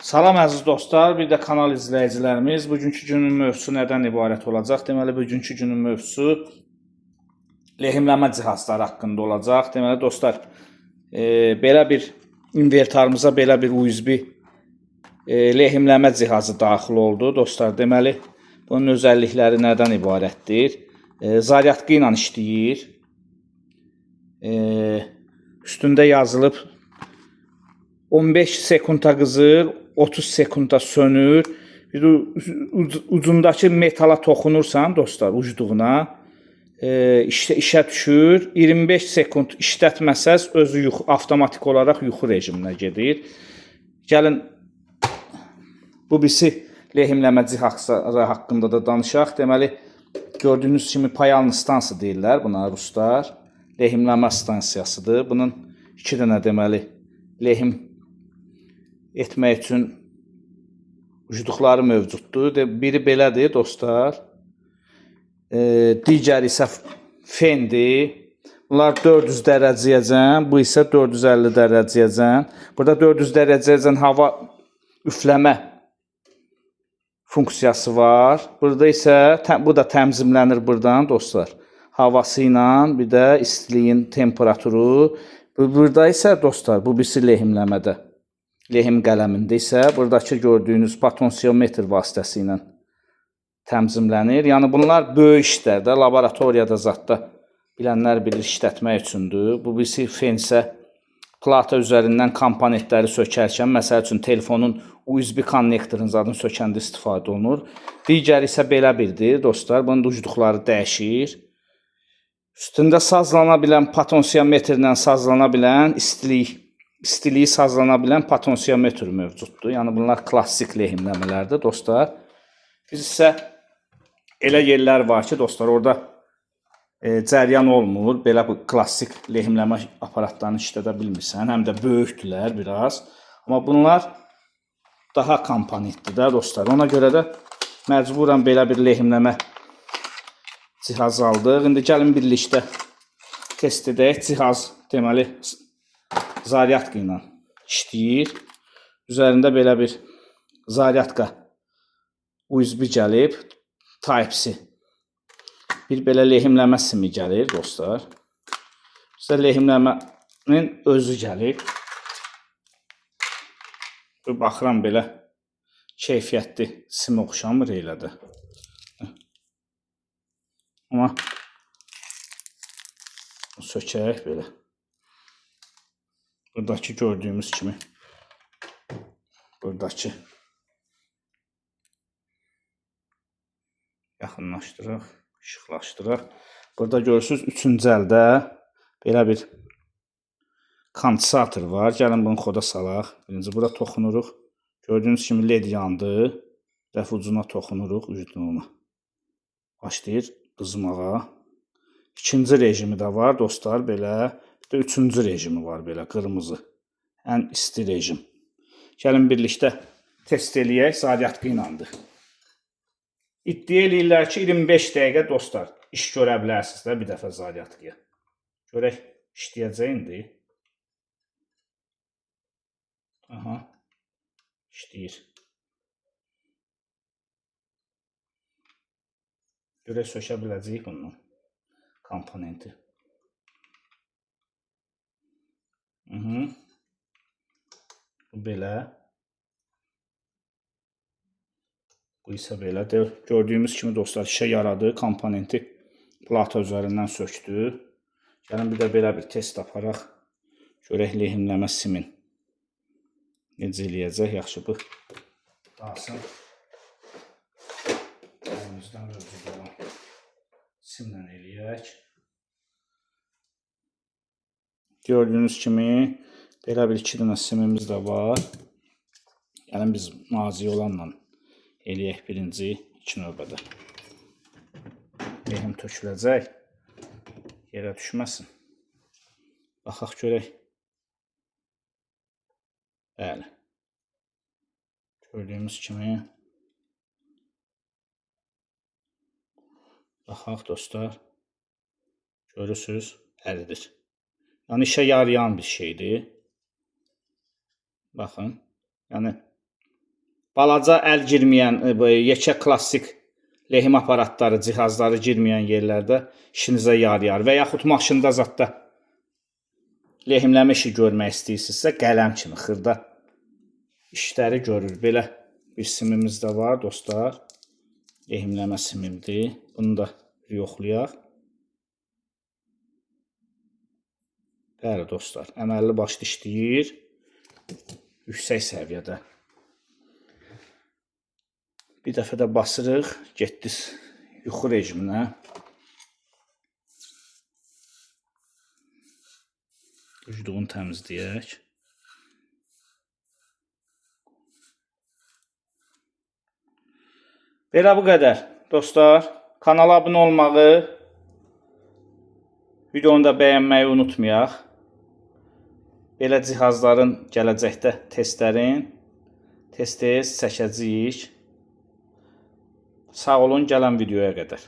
Salam əziz dostlar, bir də kanal izləyicilərimiz. Bugünkü günün mövzusu nədən ibarət olacaq? Deməli, bugünkü günün mövzusu lehimləmə cihazları haqqında olacaq. Deməli, dostlar, belə bir inventarımıza belə bir USB lehimləmə cihazı daxil oldu. Dostlar, deməli, bunun özəllikləri nədən ibarətdir? Zaryadka ilə işləyir. Üstündə yazılıb 15 sekunda qızır, 30 sekunda sönür. Bir de ucundakı metala toxunursan, dostlar, ucduğuna işə düşür. 25 sekund işlətməsəz özü avtomatik olaraq yuxu rejiminə gedir. Gəlin bu birisi lehimləmə cihazları haqqında da danışaq. Deməli, gördüyünüz kimi payalni stansı deyirlər buna ruslar. Lehimləmə stansiyasıdır. Bunun 2 dənə deməli lehim etmək üçün ucduqları mövcuddur. Biri belədir, dostlar. Digəri isə fendir. Bunlar 400 dərəcəyəcən, bu isə 450 dərəcəyəcən. Burada 400 dərəcəyəcən hava üfləmə funksiyası var. Burada isə bu da təmzimlənir buradan, dostlar. Havası ilə, bir də istiliyin temperaturu. Burada isə, dostlar, bu birisi lehimləmədə. Lehim qələmində isə buradakı gördüyünüz potensiometr vasitəsilə təmzimlənir. Yəni bunlar böyük işlərdə, laboratoriyada zətdə bilənlər bilir işlətmək üçündür. Bu birisi fen isə plata üzərindən komponentləri sökərkən, məsəl üçün telefonun USB konnektorun zadını sökəndə istifadə olunur. Digəri isə belə birdir, dostlar. Bunun ucduqları dəyişir. Üstündə sazlana bilən, potensiometrlə sazlana bilən istiliyi sazlana bilən potensiometr mövcuddur. Yəni bunlar klassik lehimləmələrdir, dostlar. Biz isə elə yerlər var ki, dostlar, orada cəryan olmur. Belə bu klassik lehimləmə aparatlarını işlədə bilmirsən. Həm də böyükdülər biraz. Amma bunlar daha komponentdir də, dostlar. Ona görə də məcburən belə bir lehimləmə cihaz aldıq. İndi gəlin birlikdə test edək. Cihaz deməli zaryadka ilə işləyir. Üzərində belə bir zaryadka USB gəlib. Type-C. Bir belə lehimləmə simi gəlir, dostlar. Bizə lehimləmənin özü gəlib. Baxıram belə keyfiyyətli sim oxşamır elədir. Amma sökək belə. Buradakı gördüyümüz kimi buradakı yaxınlaşdıraq, işıqlaşdıraq. Burada görürsünüz 3-cü əldə belə bir kondensator var. Gəlin bunu xoda salaq. Birinci bura toxunuruq. Gördüyünüz kimi led yandı. Dəf ucuna toxunuruq, ucuna. Başlayır qızmağa. İkinci rejimi də var, dostlar, belə. Bir də üçüncü rejimi var, belə qırmızı. Ən isti rejim. Gəlin birlikdə test eləyək, zaryadka iləndir. İddia eləyirlər ki, 25 dəqiqə, dostlar, iş görə bilərsiniz də bir dəfə zaryadkaya. Görək, işləyəcək indi. Aha, işləyir. Görək, sökə biləcəyik bundan komponenti. Bu belə. Bu isə belə. Gördüyümüz kimi, dostlar, işə yaradı. Komponenti plata üzərindən söktü. Gəlin bir də belə bir test aparaq. Görək lehimləmə simin necə eləyəcək. Yaxşı, bu qalsın. Əlimizdən mövcud olan simlə eləyək. Gördüyünüz kimi belə bir 2 dənə simimiz də var. Yəni biz nazik olanla eləyək birinci, 2 növbədə. Lehim töküləcək. Yerə düşməsin. Baxaq görək. Bəli. Gördüyümüz kimi. Baxaq, dostlar. Görürsünüz, əridir. Yəni işə yarayan bir şeydir. Baxın. Yəni balaca əl girməyən, yekə klassik lehim aparatları, cihazları girməyən yerlərdə işinizə yarayar. Və yaxud maşında zətdə lehimləmə işi görmək istəyirsinizsə, qələm kimi xırda işləri görür. Belə bir simimiz də var dostlar. Lehimləmə simimdir. Bunu da yoxlayaq. Bəli dostlar, əməlli başlı işləyir. Yüksək səviyyədə. Bir dəfə də basırıq, getdik yuxu rejiminə. Ucluğunu təmizləyək. Belə bu qədər. Dostlar, kanala abunə olmağı, videonu da bəyənməyi unutmayaq. Belə cihazların gələcəkdə testlərin tez-tez çəkəcəyik. Sağ olun, gələn videoya qədər.